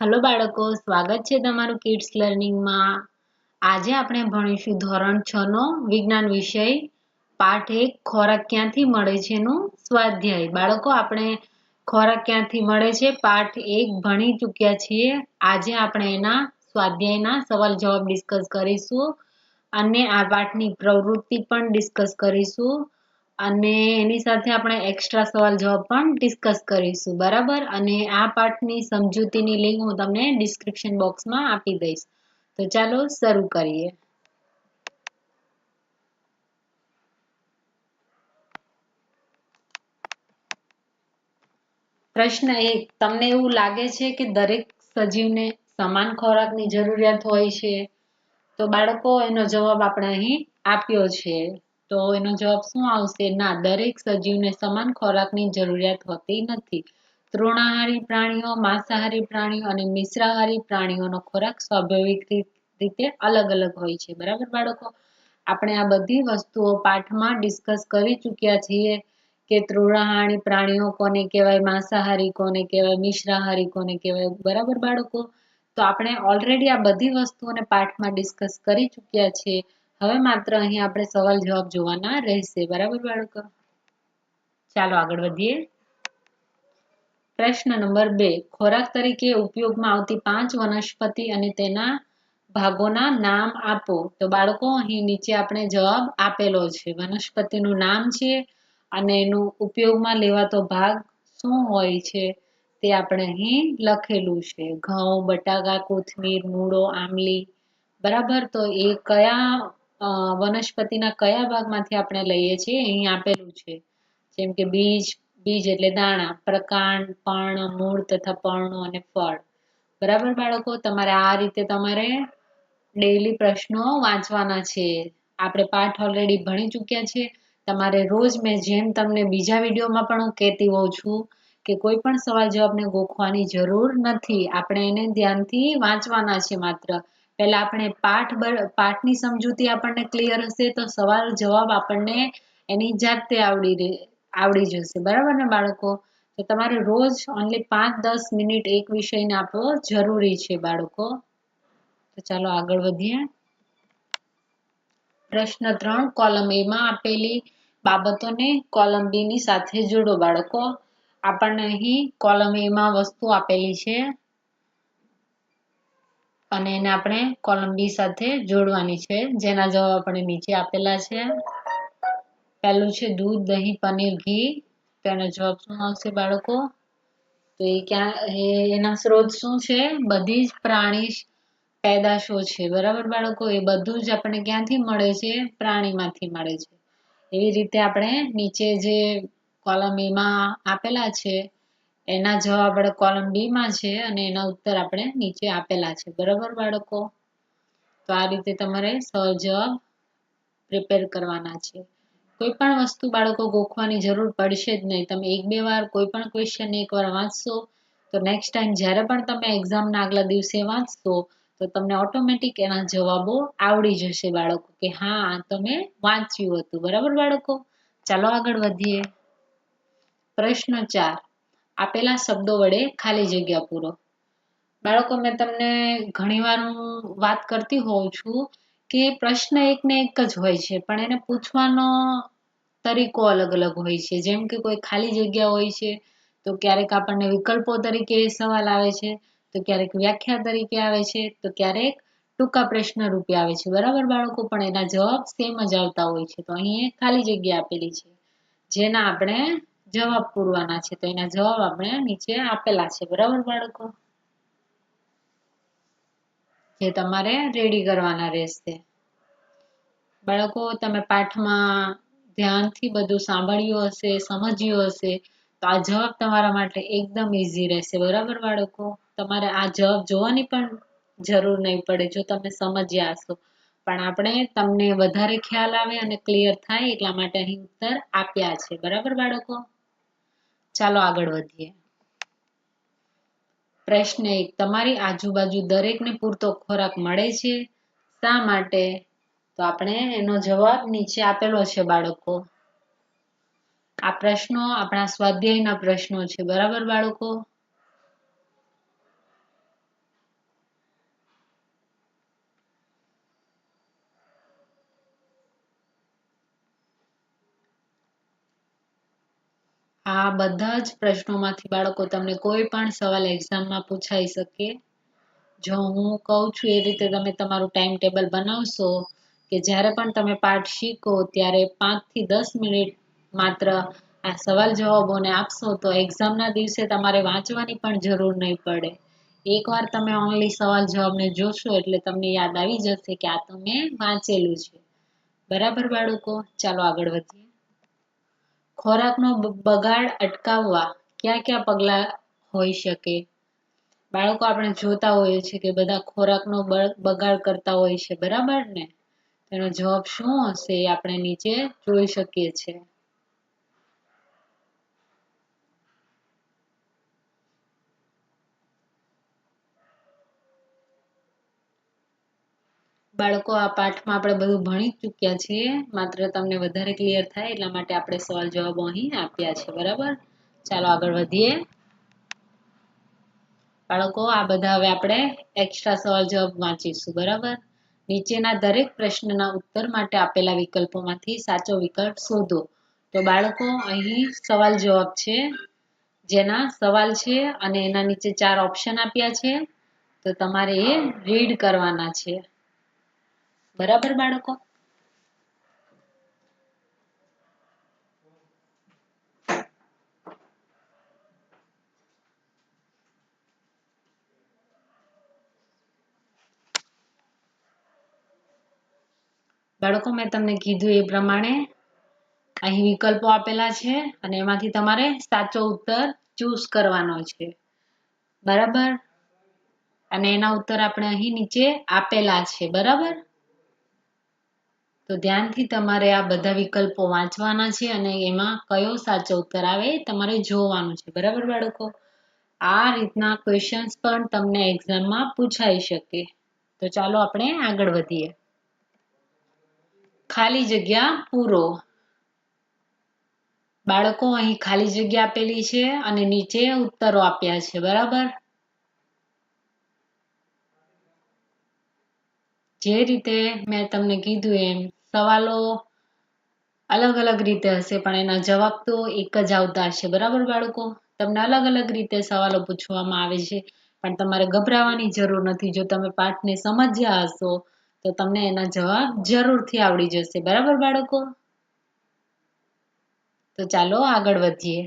Hello बाळको, स्वागत છે તમારું કિડ્સ લર્નિંગમાં। આજે આપણે ભણીશું ધોરણ 6 નો વિજ્ઞાન વિષય પાઠ 1 ખોરાક ક્યાંથી મળે છે નું સ્વાધ્યાય। બાળકો, આપણે ખોરાક ક્યાંથી મળે છે પાઠ 1 ભણી ચૂક્યા છીએ। આજે આપણે એના સ્વાધ્યાયના સવાલ જવાબ ડિસ્કસ કરીશું અને આ પાઠની પ્રવૃત્તિ પણ ડિસ્કસ કરીશું અને એની સાથે આપણે એક્સ્ટ્રા સવાલ જવાબ પણ ડિસ્કસ કરીશું, બરાબર। અને આ પાઠની સમજૂતીની લિંક હું તમને ડિસ્ક્રિપ્શન બોક્સમાં આપી દઈશ। તો ચાલો શરૂ કરીએ। પ્રશ્ન 1, તમને એવું લાગે છે કે દરેક સજીવને સમાન ખોરાકની જરૂરિયાત હોય છે? તો બાળકો, એનો જવાબ આપણે અહીં આપ્યો છે। તો એનો જવાબ શું આવશે? ના, દરેક સજીવને સમાન ખોરાકની જરૂરિયાત હોતી નથી। તૃણાહારી પ્રાણીઓ, માંસાહારી પ્રાણીઓ અને મિશ્રાહારી પ્રાણીઓનો ખોરાક સ્વાભાવિક રીતે અલગ અલગ હોય છે, બરાબર બાળકો। આપણે આ બધી વસ્તુઓ પાઠમાં ડિસ્કસ કરી ચૂક્યા છીએ કે તૃણાહારી પ્રાણીઓ કોને કહેવાય, માંસાહારી કોને કહેવાય, મિશ્રાહારી કોને કહેવાય, બરાબર બાળકો। તો આપણે ઓલરેડી આ બધી વસ્તુઓને પાઠમાં ડિસ્કસ કરી ચૂક્યા છીએ। હવે માત્ર અહીં આપણે સવાલ જવાબ જોવાના રહેશે, બરાબર બાળકો। ચાલો આગળ વધીએ। પ્રશ્ન નંબર 2, ખોરાક તરીકે ઉપયોગમાં આવતી 5 વનસ્પતિ અને તેના ભાગોના નામ આપો। તો બાળકો, અહીં નીચે આપણે જવાબ આપેલો છે, વનસ્પતિનું નામ છે અને એનું ઉપયોગમાં લેવાતો ભાગ શું હોય છે તે આપણે અહીં લખેલું છે। ઘઉં, બટાકા, કોથમીર, મૂળો, આમલી, બરાબર। તો એ કયા વનસ્પતિના કયા ભાગમાંથી આપણે લઈએ છીએ અહીં આપેલું છે, જેમ કે બીજ એટલે દાણા, પ્રકાંડ, પર્ણ, મૂળ તથા પર્ણો અને ફળ, બરાબર બાળકો। તમારે આ રીતે ડેઈલી પ્રશ્નો વાંચવાના છે। આપણે પાઠ ઓલરેડી ભણી ચૂક્યા છે। તમારે રોજ મેં જેમ તમને બીજા વિડીયોમાં પણ હું કહેતી હોઉં છું કે કોઈ પણ સવાલ જવાબને ગોખવાની જરૂર નથી, આપણે એને ધ્યાનથી વાંચવાના છે માત્ર। પહેલા આપણે પાઠની સમજૂતી આપણને ક્લિયર હશે તો સવાલ જવાબ આપણને એની જાતે આવડી જશે, બરાબર ને બાળકો। તો તમારે રોજ ઓનલી 5-10 મિનિટ એક વિષયને આપવો જરૂરી છે બાળકો। તો ચાલો આગળ વધીએ। પ્રશ્ન 3, કોલમ A માં આપેલી બાબતોને કોલમ B ની સાથે જોડો બાળકો। આપણને અહીં કોલમ A માં વસ્તુ આપેલી છે અને એને આપણે કોલમ B સાથે જોડવાની છે, જેના જવાબ આપણે નીચે આપેલા છે। પહેલું છે દૂધ, દહીં, પનીર, ઘી। તો એનો જવાબ શું આવશે બાળકો? તો એના સ્ત્રોત શું છે? બધી જ પ્રાણી પેદાશો છે, બરાબર બાળકો। એ બધું જ આપણને ક્યાંથી મળે છે? પ્રાણીમાંથી મળે છે। એવી રીતે આપણે નીચે જે કોલમ A માં આપેલા છે એના જવાબ આપણે કોલમ B માં છે અને એના ઉત્તર આપણે નીચે આપેલા છે, બરાબર બાળકો। તો આ રીતે તમારે સવાલ જવાબ પ્રિપેર કરવાના છે। કોઈ પણ વસ્તુ બાળકો ગોખવાની જરૂર પડશે જ નહીં। તમે 1-2 વાર કોઈ પણ ક્વેશ્ચન એકવાર વાંચશો તો નેક્સ્ટ ટાઈમ જ્યારે પણ તમે એક્ઝામના આગલા દિવસે વાંચશો તો તમને ઓટોમેટિક એના જવાબો આવડી જશે બાળકો, કે હા આ તમે વાંચ્યું હતું, બરાબર બાળકો। ચાલો આગળ વધીએ। પ્રશ્ન 4, આપેલા શબ્દો વડે ખાલી જગ્યા પૂરો। બાળકો, મેં તમને ઘણીવાર હું વાત કરતી હોઉં છું કે પ્રશ્ન એક ને એક જ હોય છે પણ એને પૂછવાનો તરીકો અલગ અલગ હોય છે। જેમ કે કોઈ ખાલી જગ્યા હોય છે તો ક્યારેક આપણને વિકલ્પો તરીકે સવાલ આવે છે, તો ક્યારેક વ્યાખ્યા તરીકે આવે છે, તો ક્યારેક ટૂંકા પ્રશ્ન રૂપે આવે છે, બરાબર બાળકો। પણ એના જવાબ સેમ જ આવતા હોય છે। તો અહીં ખાલી જગ્યા આપેલી છે જેના આપણે જવાબ પૂરવાના છે, તો એના જવાબ આપણે નીચે આપેલા છે, બરાબર બાળકો। જે તમારે રેડી કરવાના રહેશે બાળકો। તમે પાઠમાં ધ્યાનથી બધું સાંભળ્યું હશે, સમજ્યું હશે તો આ જવાબ તમારા માટે એકદમ ઈઝી રહેશે, બરાબર બાળકો। તમારે આ જવાબ જોવાની પણ જરૂર નહીં પડે જો તમે સમજ્યા હશો, પણ આપણે તમને વધારે ખ્યાલ આવે અને ક્લિયર થાય એટલા માટે અહીં ઉત્તર આપ્યા છે, બરાબર બાળકો। ચાલો આગળ વધીએ। પ્રશ્ન 1, તમારી આજુબાજુ દરેકને પૂરતો ખોરાક મળે છે? શા માટે? તો આપણે એનો જવાબ નીચે આપેલો છે બાળકો। આ પ્રશ્નો આપણા સ્વાધ્યાયના પ્રશ્નો છે, બરાબર બાળકો। આ બધા જ પ્રશ્નોમાંથી બાળકો તમને કોઈ પણ સવાલ એક્ઝામમાં પૂછાઈ શકે. જો હું કહું છું એ રીતે તમે તમારું ટાઈમ ટેબલ બનાવશો કે જ્યારે પણ તમે પાઠ શીખો ત્યારે 5 થી 10 મિનિટ માત્ર આ સવાલ જવાબોને આપશો તો એક્ઝામના દિવસે તમારે વાંચવાની પણ જરૂર નહીં પડે. એકવાર તમે ઓનલી સવાલ જવાબને જોશો એટલે તમને યાદ આવી જશે કે આ તો મેં વાંચેલું છે. બરાબર બાળકો, ચાલો આગળ વધીએ. ખોરાકનો બગાડ અટકાવવા કયા કયા પગલાં હોઈ શકે? બાળકો આપણે જોતા હોઈએ છીએ કે બધા ખોરાકનો બગાડ કરતા હોય છે, બરાબર ને? તેનો જવાબ શું હશે એ આપણે નીચે જોઈ શકીએ છીએ. બાળકો આ પાઠમાં આપણે બધું ભણી ચૂક્યા છીએ, માત્ર તમને વધારે ક્લિયર થાય એટલા માટે આપણે સવાલ જવાબો અહીં આપ્યા છે, બરાબર? ચાલો આગળ વધીએ. બાળકો આ બધા હવે આપણે એક્સ્ટ્રા સવાલ જવાબ વાંચીશું, બરાબર? નીચેના દરેક પ્રશ્નના ઉત્તર માટે આપેલા વિકલ્પોમાંથી સાચો વિકલ્પ શોધો. તો બાળકો અહીં સવાલ જવાબ છે, જેના સવાલ છે અને એના નીચે 4 ઓપ્શન આપ્યા છે. તો તમારે એ રીડ કરવાના છે. બરાબર બાળકો? બાળકો મેં તમને કીધું એ પ્રમાણે અહીં વિકલ્પો આપેલા છે અને એમાંથી તમારે સાચો ઉત્તર ચૂઝ કરવાનો છે. બરાબર? અને એના ઉત્તર આપણે અહીં નીચે આપેલા છે, બરાબર? તો ધ્યાનથી તમારે આ બધા વિકલ્પો વાંચવાના છે અને એમાં કયો સાચો ઉત્તર આવે એ તમારે જોવાનું છે, બરાબર બાળકો? આ રીતના ક્વેશ્ચન્સ પણ તમને એક્ઝામમાં પૂછાઈ શકે. તો ચાલો આપણે આગળ વધીએ. ખાલી જગ્યા પૂરો. બાળકો અહીં ખાલી જગ્યા આપેલી છે અને નીચે ઉત્તરો આપ્યા છે, બરાબર? જે રીતે મેં તમને કીધું એમ સવાલો અલગ અલગ રીતે હશે પણ એના જવાબ તો એક જ આવતા હશે, બરાબર બાળકો? તમને અલગ અલગ રીતે સવાલો પૂછવામાં આવે છે, પણ તમારે ગભરાવાની જરૂર નથી. જો તમે પાઠને સમજ્યા હશો તો તમને એના જવાબ જરૂરથી આવડી જશે, બરાબર બાળકો? તો ચાલો આગળ વધીએ.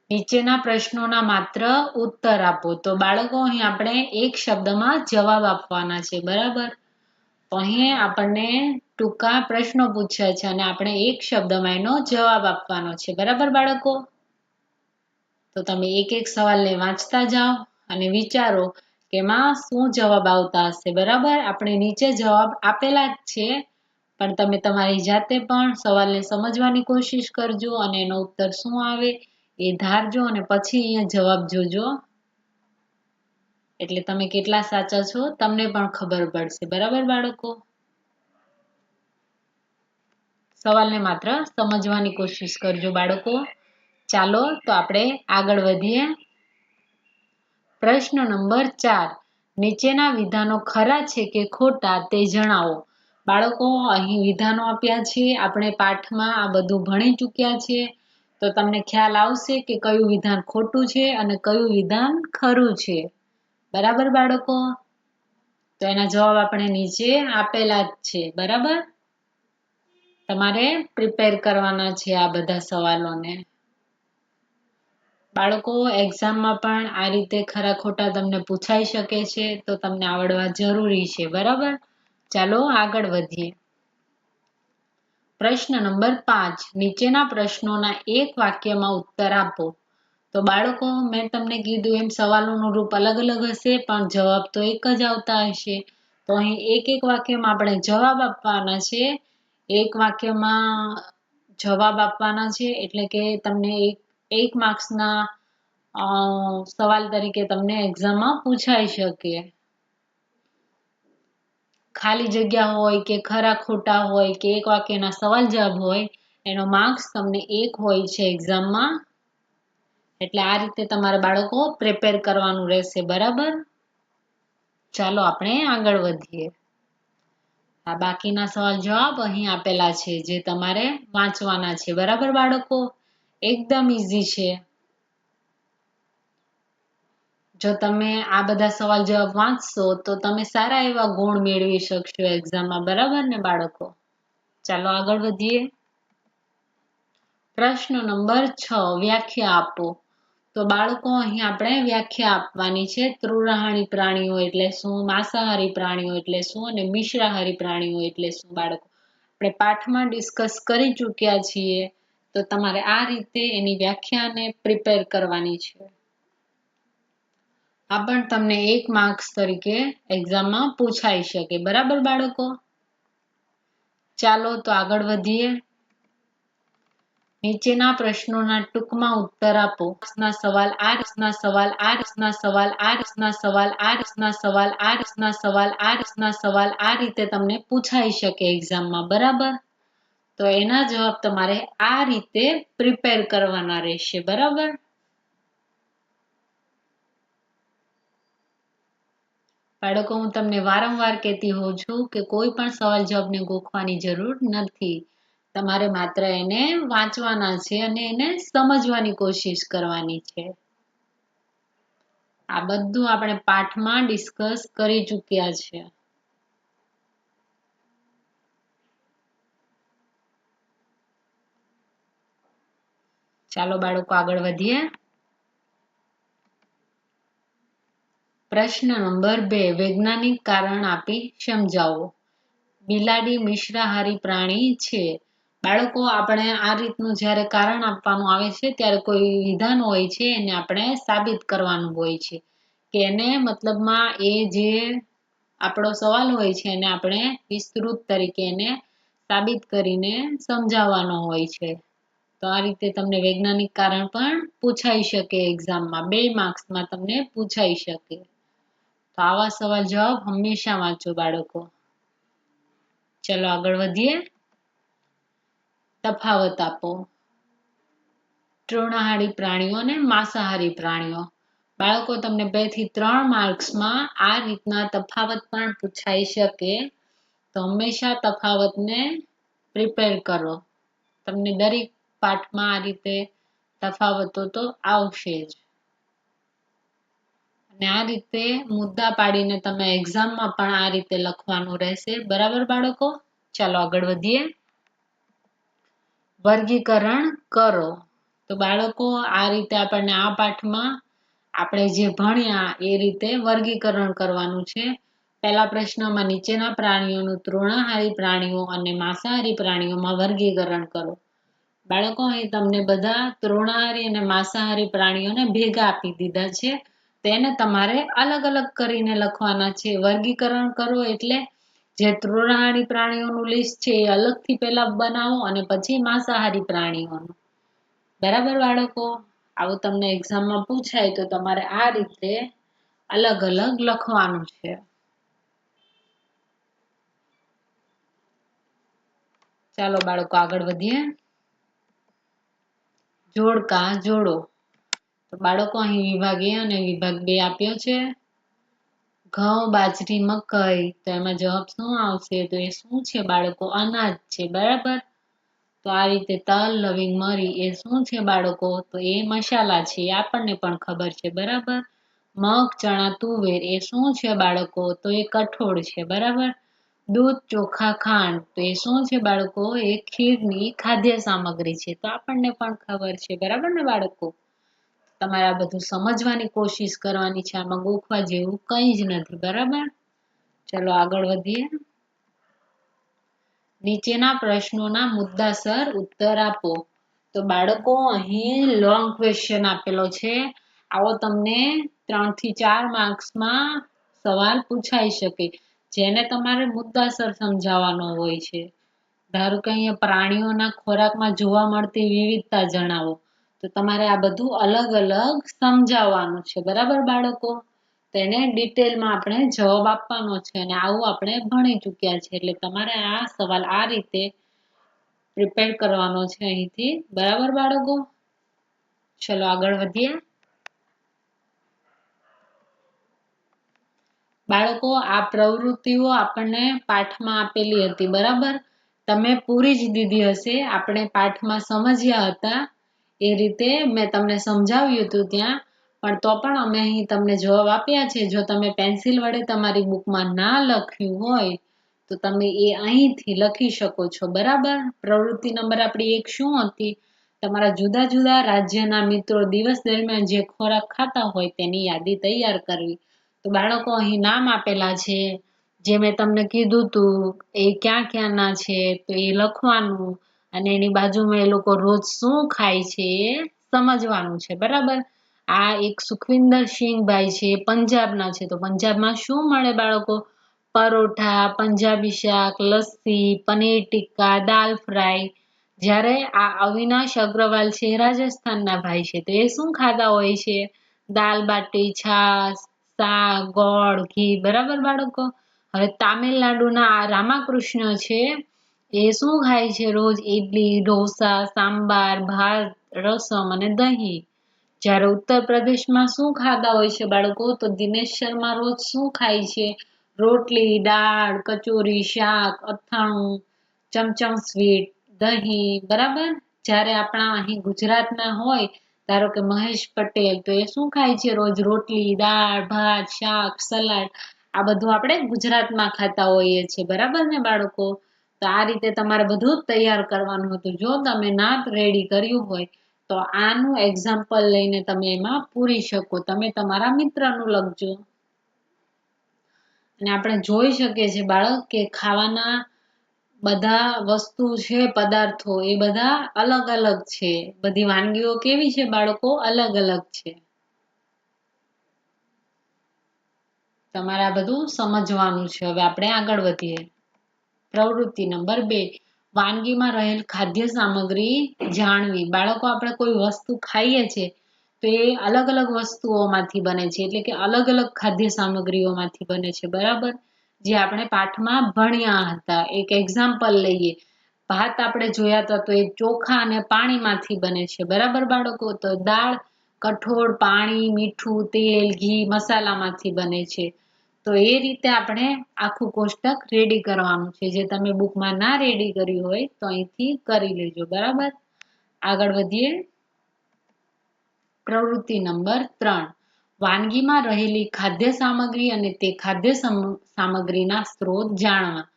નીચેના પ્રશ્નોના માત્ર ઉત્તર આપો. તો બાળકો અહીં આપણે એક શબ્દમાં જવાબ આપવાના છે, બરાબર? તો અહીં આપણને ટૂંકા પ્રશ્નો પૂછ્યા છે અને આપણે એક શબ્દમાં એનો જવાબ આપવાનો છે, બરાબર બાળકો? તો તમે એક એક સવાલને વાંચતા જાઓ અને વિચારો કે એમાં શું જવાબ આવતા હશે, બરાબર? આપણે નીચે જવાબ આપેલા જ છે, પણ તમે તમારી જાતે પણ સવાલને સમજવાની કોશિશ કરજો અને એનો ઉત્તર શું આવે એ ધારજો અને પછી અહીંયા જવાબ જોજો. એટલે તમે કેટલા સાચા છો તમને પણ ખબર પડશે, બરાબર બાળકો? સવાલને માત્ર સમજવાની કોશિશ કરજો બાળકો. ચાલો તો આપણે આગળ વધીએ. પ્રશ્ન નંબર 4. નીચેના વિધાનો ખરા છે કે ખોટા તે જણાવો. બાળકો અહીં વિધાનો આપ્યા છે. આપણે પાઠમાં આ બધું ભણી ચૂક્યા છે. તો તમને ખ્યાલ આવશે કે કયું વિધાન ખોટું છે અને કયું વિધાન ખરું છે. બરાબર બાળકો? તો એના જવાબ આપણે નીચે આપેલા જ છે, બરાબર? તમારે પ્રિપેર કરવાના છે આ બધા સવાલોને. બાળકો એક્ઝામમાં પણ આ રીતે ખરા ખોટા તમને પૂછાઈ શકે છે, તો તમને આવડવા જરૂરી છે, બરાબર? ચાલો આગળ વધીએ. પ્રશ્ન નંબર 5. નીચેના પ્રશ્નોના એક વાક્યમાં ઉત્તર આપો. તો બાળકો મેં તમને કીધું એમ સવાલોનું રૂપ અલગ અલગ હશે પણ જવાબ તો એક જ આવતા હશે. તો અહીં એક એક વાક્યમાં આપણે જવાબ આપવાના છે. એક વાક્યમાં જવાબ આપવાના છે એટલે કે તમને એક માર્ક્સના સવાલ તરીકે તમને એક્ઝામમાં પૂછાઈ શકે. ખાલી જગ્યા હોય કે ખરા ખોટા હોય કે એક વાક્યના સવાલ જવાબ હોય એનો માર્ક્સ તમને 1 હોય છે એક્ઝામમાં. એટલે આ રીતે તમારા બાળકો પ્રિપેર કરવાનું રહેશે, બરાબર? ચાલો આપણે આગળ વધીએ. આ બાકીના સવાલ જવાબ અહીં આપેલા છે જે તમારે વાંચવાના છે. બરાબર બાળકો? એકદમ ઈઝી છે. જો તમે આ બધા સવાલ જવાબ વાંચશો તો તમે સારા એવા ગુણ મેળવી શકશો એક્ઝામમાં. બરાબર ને બાળકો? ચાલો આગળ વધીએ. પ્રશ્ન નંબર 6 વ્યાખ્યા આપો. તો બાળકો અહીં આપણે વ્યાખ્યા આપવાની છે. તૃણાહારી પ્રાણીઓ એટલે શું, માંસાહારી પ્રાણીઓ એટલે શું અને મિશ્રાહારી પ્રાણીઓ એટલે શું બાળકો. આપણે પાઠમાં ડિસ્કસ કરી ચૂક્યા છીએ, તો તમારે આ રીતે એની વ્યાખ્યાને પ્રિપેર કરવાની છે. આ પણ તમને 1 માર્ક્સ તરીકે એક્ઝામમાં પૂછાઈ શકે. બરાબર બાળકો? ચાલો તો આગળ વધીએ. નીચેના પ્રશ્નોના ટૂંકમાં ઉત્તર આપો. ના સવાલ આ રીતે તમને પૂછાઈ શકે એક્ઝામમાં. બરાબર? તો એના જવાબ તમારે આ રીતે પ્રિપેર કરવાના રહેશે. બરાબર? બાળકો, હું તમને વારંવાર કહેતી હોઉં છું કે કોઈ પણ સવાલ જવાબને ગોખવાની જરૂર નથી. તમારે માત્ર એને વાંચવાના છે અને એને સમજવાની કોશિશ કરવાની છે. આ બધું આપણે પાઠમાં ડિસ્કસ કરી ચૂક્યા છે. ચાલો બાળકો આગળ વધીએ. પ્રશ્ન નંબર 2 વૈજ્ઞાનિક કારણ આપી સમજાવો. બિલાડી મિશ્રાહારી પ્રાણી છે. બાળકો, આપણે આ રીતનું જ્યારે કારણ આપવાનું આવે છે ત્યારે કોઈ વિધાન હોય છે એને આપણે સાબિત કરવાનું હોય છે કે એને મતલબમાં એ જે આપણો સવાલ હોય છે એને આપણે વિસ્તૃત તરીકે એને સાબિત કરીને સમજાવવાનો હોય છે. તો આ રીતે તમને વૈજ્ઞાનિક કારણ પણ પૂછાઈ શકે એક્ઝામમાં. 2 માર્ક્સમાં તમને પૂછાઈ શકે. તો આવા સવાલ જવાબ હંમેશા વાંચો બાળકો. ચલો આગળ વધીએ. તફાવત આપો. તૃણાહારી પ્રાણીઓ અને માંસાહારી પ્રાણીઓ. બાળકો, તમને 2 થી 3 માર્ક્સમાં આ રીતના તફાવત પણ પૂછાઈ શકે. તો હંમેશા તફાવતને પ્રિપેર કરો. તમને દરેક પાઠમાં આ રીતે તફાવતો તો આવશે જ. અને આ રીતે મુદ્દા પાડીને તમે એક્ઝામમાં પણ આ રીતે લખવાનું રહેશે. બરાબર બાળકો? ચાલો આગળ વધીએ. વર્ગીકરણ કરો. તો બાળકો, આ રીતે આપણને આ પાઠમાં આપણે જે ભણ્યા એ રીતે વર્ગીકરણ કરવાનું છે. પહેલા પ્રશ્નમાં નીચેના પ્રાણીઓનું તૃણાહારી પ્રાણીઓ અને માંસાહારી પ્રાણીઓમાં વર્ગીકરણ કરો. બાળકો, અહીં તમને બધા તૃણાહારી અને માંસાહારી પ્રાણીઓને ભેગા આપી દીધા છે. તેને તમારે અલગ અલગ કરીને લખવાના છે. વર્ગીકરણ કરો એટલે જે તૃણાહારી પ્રાણીઓનું લિસ્ટ છે એ અલગથી પહેલા બનાવો અને પછી માંસાહારી પ્રાણીઓનું. બરાબર બાળકો? આવું તમને એક્ઝામમાં પૂછાય તો તમારે આ રીતે અલગ અલગ લખવાનું છે. ચાલો બાળકો આગળ વધીએ. જોડકા જોડો. તો બાળકો, અહીં વિભાગ A અને વિભાગ 2 આપ્યો છે. ઘઉં, બાજરી, મકઈ. તો એમાં જવાબ શું આવશે? તો એ શું છે બાળકો? અનાજ છે. બરાબર? તો આ રીતે તલ, લવિંગ, મરી એ શું છે બાળકો? તો એ મસાલા છે. એ આપણને પણ ખબર છે. બરાબર? મગ, ચણા, તુવેર એ શું છે બાળકો? તો એ કઠોળ છે. બરાબર? દૂધ, ચોખા, ખાંડ તો એ શું છે બાળકો? એ ખીરની ખાદ્ય સામગ્રી છે. તો આપણને પણ ખબર છે. બરાબર ને બાળકો? તમારે આ બધું સમજવાની કોશિશ કરવાની છે. આમાં ગોખવા જેવું કંઈ જ નથી. બરાબર? ચલો આગળ વધીએ. નીચેના પ્રશ્નોના મુદ્દાસર ઉત્તર આપો. તો બાળકો, અહીં લોંગ ક્વેશ્ચન આપેલો છે. આવો તમને 3 થી 4 માર્ક્સમાં સવાલ પૂછાઈ શકે, જેને તમારે મુદ્દાસર સમજાવવાનો હોય છે. ધારો કે અહીંયા પ્રાણીઓના ખોરાકમાં જોવા મળતી વિવિધતા જણાવો. તો તમારે આ બધું અલગ અલગ સમજાવવાનું છે. બરાબર બાળકો? તેને ડિટેલમાં આપણે જવાબ આપવાનો છે અને આવું આપણે ભણી ચૂક્યા છે. એટલે તમારે આ સવાલ આ રીતે પ્રિપેર કરવાનો છે અહીંથી. બરાબર બાળકો? ચલો આગળ વધીએ. બાળકો, આ પ્રવૃત્તિઓ આપણને પાઠમાં આપેલી હતી, બરાબર? તમે પૂરી જ દીધી હશે. આપણે પાઠમાં સમજ્યા હતા એ રીતે મેં તમને સમજાવ્યું હતું ત્યાં, પણ તો પણ અમે અહીં તમને જવાબ આપ્યા છે. જો તમે પેન્સિલ વડે તમારી બુકમાં ના લખ્યું હોય તો તમે એ અહીંથી લખી શકો છો, બરાબર? પ્રવૃત્તિ નંબર આપણી 1 શું હતી? તમારા જુદા જુદા રાજ્યના મિત્રો દિવસ દરમિયાન જે ખોરાક ખાતા હોય તેની યાદી તૈયાર કરવી. તો બાળકો, અહીં નામ આપેલા છે, જે મેં તમને કીધું તું એ ક્યાં ક્યાંના છે તો એ લખવાનું, અને એની બાજુમાં એ લોકો રોજ શું ખાય છે એ સમજવાનું છે, બરાબર? આ એક સુખવિંદર સિંહભાઈ છે, પંજાબના છે. તો પંજાબમાં શું મળે બાળકો? પરોઠા, પંજાબી શાક, લસ્સી, પનીર ટિક્કા, દાલ ફ્રાય. જ્યારે આ અવિનાશ અગ્રવાલ છે, રાજસ્થાનના ભાઈ છે, તો એ શું ખાતા હોય છે? દાલ બાટી, છાશ, શાક, ગોળ, ઘી, બરાબર બાળકો? હવે તામિલનાડુના આ રામાકૃષ્ણ છે, એ શું ખાય છે રોજ? ઈડલી, ઢોસા, સાંબાર, ભાત, રસમ અને દહીં. જ્યારે ઉત્તર પ્રદેશમાં શું ખાતા હોય છે બાળકો? તો દિનેશ શર્મા રોજ શું ખાય છે? રોટલી, દાળ, કચોરી, શાક, અથાણું, ચમચમ સ્વીટ, દહીં, બરાબર? જ્યારે આપણા અહીં ગુજરાતના હોય, ધારો કે મહેશ પટેલ, તો એ શું ખાય છે રોજ? રોટલી, દાળ, ભાત, શાક, સલાડ. આ બધું આપણે ગુજરાતમાં ખાતા હોઈએ છીએ, બરાબર ને બાળકો? તો આ રીતે તમારે બધું જ તૈયાર કરવાનું હતું. જો તમે ના રેડી કર્યું હોય તો આનું એક્ઝામ્પલ લઈને તમે એમાં પૂરી શકો. તમે તમારા મિત્રનું લખજો. અને આપણે જોઈ શકીએ છીએ બાળક કે ખાવાના બધા વસ્તુ છે, પદાર્થો એ બધા અલગ અલગ છે. બધી વાનગીઓ કેવી છે બાળકો? અલગ અલગ છે. તમારે આ બધું સમજવાનું છે. હવે આપણે આગળ વધીએ. પ્રવૃત્તિ નંબર 2, વાનગીમાં રહેલ ખાદ્ય સામગ્રી જાણવી. બાળકો, આપણે કોઈ વસ્તુ ખાઈએ છીએ તો એ અલગ અલગ વસ્તુઓમાંથી બને છે, એટલે કે અલગ અલગ ખાદ્ય સામગ્રીઓમાંથી બને છે, બરાબર? જે આપણે પાઠમાં ભણ્યા હતા. એક એક્ઝામ્પલ લઈએ. ભાત આપણે જોયા હતા તો એ ચોખા અને પાણીમાંથી બને છે, બરાબર બાળકો? તો દાળ કઠોળ, પાણી, મીઠું, તેલ, ઘી, મસાલામાંથી બને છે. તો એ રીતે આપણે આખું કોષ્ટક રેડી કરવાનું છે. જે તમે બુકમાં ના રેડી કર્યું હોય તો અહીંથી કરી લેજો, બરાબર? આગળ વધીએ. પ્રવૃત્તિ નંબર 3, વાનગીમાં રહેલી ખાદ્ય સામગ્રી અને તે ખાદ્ય સામગ્રીના સ્ત્રોત જાણવા.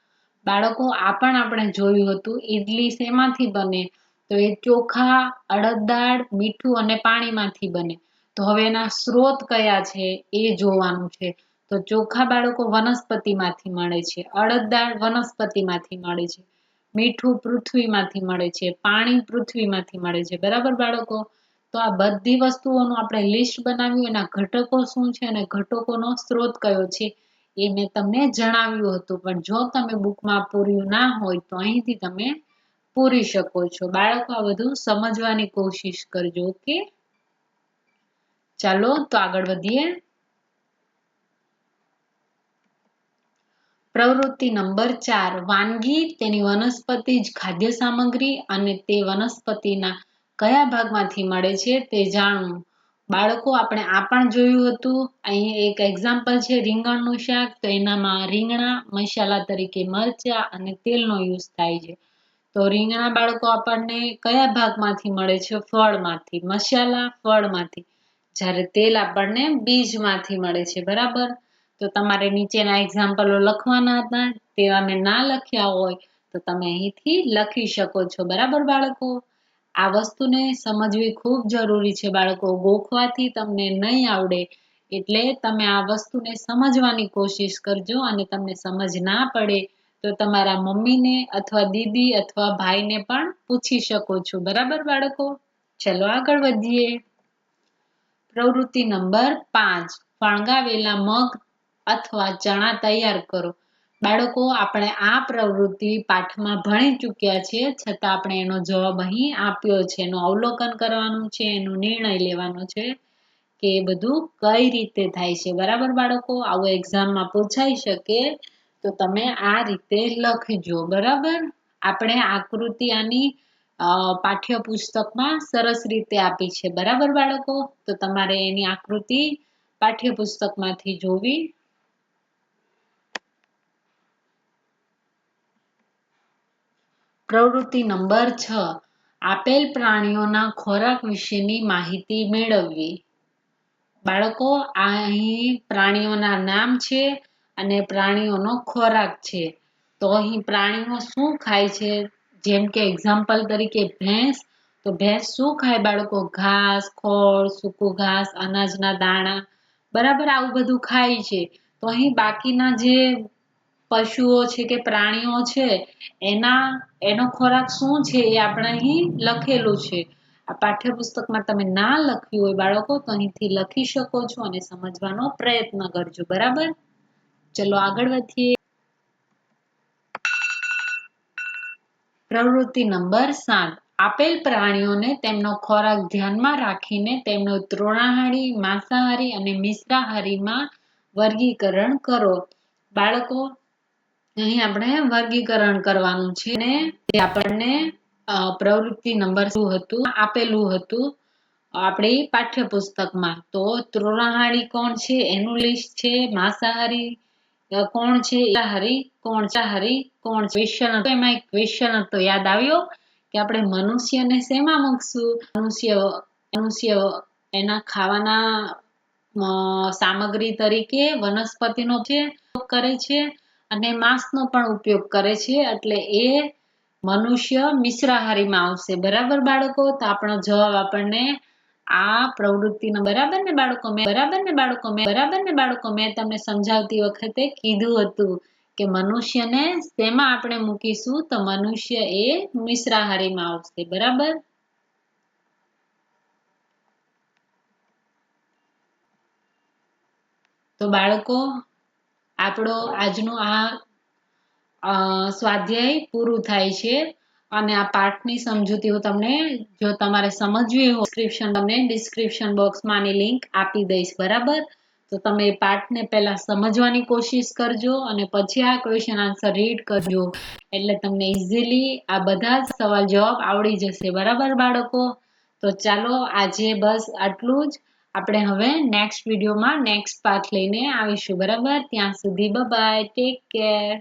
બાળકો, આ પણ આપણે જોયું હતું. ઈડલી શેમાંથી બને? તો એ ચોખા, અડદ દાળ, મીઠું અને પાણીમાંથી બને. તો હવે એના સ્ત્રોત કયા છે એ જોવાનું છે. તો ચોખા બાળકો વનસ્પતિમાંથી મળે છે, અડદ દાળ વનસ્પતિમાંથી મળે છે, મીઠું પૃથ્વીમાંથી મળે છે, પાણી પૃથ્વીમાંથી મળે છે, બરાબર બાળકો? તો આ બધી વસ્તુઓનું આપણે લિસ્ટ બનાવ્યું, એના ઘટકો શું છે અને ઘટકોનો સ્ત્રોત કયો છે એ મેં તમને જણાવ્યું હતું. પણ જો તમે બુકમાં પૂર્યું ના હોય તો અહીંથી તમે પૂરી શકો છો. બાળકો, આ બધું સમજવાની કોશિશ કરજો. ઓકે, ચાલો તો આગળ વધીએ. પ્રવૃત્તિ નંબર 4, વાનગી, તેની વનસ્પતિજ ખાદ્ય સામગ્રી અને તે વનસ્પતિના કયા ભાગમાંથી મળે છે તે જાણવું. બાળકો, આપણે આ પણ જોયું હતું. અહીં એક એક્ઝામ્પલ છે રીંગણનું શાક. તો એનામાં રીંગણા મસાલા તરીકે મરચા અને તેલનો યુઝ થાય છે. તો રીંગણા બાળકો આપણને કયા ભાગમાંથી મળે છે? ફળમાંથી. મસાલા ફળમાંથી. જ્યારે તેલ આપણને બીજમાંથી મળે છે, બરાબર? તો તમારે નીચેના એક્ઝામ્પલો લખવાના હતા. તેવા મેં ના લખ્યા હોય તો તમે અહીંથી લખી શકો છો, બરાબર બાળકો? આ વસ્તુને સમજવી ખૂબ જરૂરી છે બાળકો. ગોખવાથી તમને નહીં આવડે, એટલે તમે આ વસ્તુને સમજવાની કોશિશ કરજો. અને તમને સમજ ના પડે તો તમારા મમ્મીને અથવા દીદી અથવા ભાઈને પણ પૂછી શકો છો, બરાબર બાળકો? ચલો આગળ વધીએ. પ્રવૃત્તિ નંબર 5, ફણગાવેલા મગ અથવા ચણા તૈયાર કરો. બાળકો, આપણે આ પ્રવૃત્તિ પાઠમાં ભણી ચૂક્યા છીએ, છતાં આપણે એનો જવાબ અહીં આપ્યો છે. એનું અવલોકન કરવાનું છે, એનો નિર્ણય લેવાનો છે કે એ બધું કઈ રીતે થાય છે, બરાબર બાળકો? આવું એક્ઝામમાં પૂછાઈ શકે તો તમે આ રીતે લખજો, બરાબર? આપણે આકૃતિ આની પાઠ્યપુસ્તકમાં સરસ રીતે આપી છે, બરાબર બાળકો? તો તમારે એની આકૃતિ પાઠ્યપુસ્તકમાંથી જોવી પ્રવૃત્તિ નંબર 6 આપેલ પ્રાણીઓના ખોરાક વિશેની માહિતી મેળવવી. બાળકો અહીં પ્રાણીઓના નામ છે અને પ્રાણીઓનો ખોરાક છે. તો અહીં પ્રાણીઓ શું ખાય છે, જેમ કે એક્ઝામ્પલ તરીકે ભેંસ, તો ભેંસ શું ખાય બાળકો? ઘાસ, ખોળ, સૂકું ઘાસ, અનાજના દાણા, બરાબર આવું બધું ખાય છે. તો અહીં બાકીના જે પશુઓ છે કે પ્રાણીઓ છે એનો ખોરાક શું છે એ આપણે અહીં લખેલું છે. આ પાઠ્યપુસ્તકમાં તમે ના લખ્યું હોય બાળકો તો અહીંથી લખી શકો છો અને સમજવાનો પ્રયત્ન કરજો. બરાબર, ચલો આગળ વધીએ. પ્રવૃત્તિ નંબર 7 આપેલ પ્રાણીઓને તેમનો ખોરાક ધ્યાનમાં રાખીને તેમનો તૃણાહારી, માંસાહારી અને મિશ્રાહારીમાં વર્ગીકરણ કરો. બાળકો અહીં આપણે વર્ગીકરણ કરવાનું છે અને આપણને પ્રવૃત્તિ નંબર શું હતું આપેલું હતું આપણી પાઠ્યપુસ્તકમાં. તો તૃણાહારી કોણ છે એનું લિસ્ટ છે, માંસાહારી કોણ છે, શાકાહારી કોણ, શાકાહારી કોણ છે. એમાં એક ક્વેશ્ચન હતો, યાદ આવ્યો કે આપણે મનુષ્યને શેમાં મૂકશું? મનુષ્ય એના ખાવાના સામગ્રી તરીકે વનસ્પતિનો ઉપયોગ કરે છે અને માંસનો પણ ઉપયોગ કરે છે, એટલે એ મનુષ્ય મિશ્રાહારીમાં આવશે. બરાબર બાળકો, તો આપણો જવાબ આપણને આ પ્રવૃત્તિનો બરાબર ને બાળકો મેં તમને સમજાવતી વખતે કીધું હતું કે મનુષ્યને શેમાં આપણે મૂકીશું? તો મનુષ્ય એ મિશ્રાહારીમાં આવશે. બરાબર, તો બાળકો આપણો આજનો આ સ્વાધ્યાય પૂરું થાય છે અને આ પાઠની સમજૂતી હું તમને, જો તમારે સમજવી હોય તમને ડિસ્ક્રિપ્શન બોક્સમાં આની લિંક આપી દઈશ. બરાબર, તો તમે પાઠને પહેલા સમજવાની કોશિશ કરજો અને પછી આ ક્વેશ્ચન આન્સર રીડ કરજો, એટલે તમને ઇઝીલી આ બધા જ સવાલ જવાબ આવડી જશે. બરાબર બાળકો, તો ચાલો આજે બસ આટલું જ. આપણે હવે નેક્સ્ટ વિડીયોમાં નેક્સ્ટ પાઠ લઈને આવીશું. બરાબર, ત્યાં સુધી બાય બાય, ટેક કેર.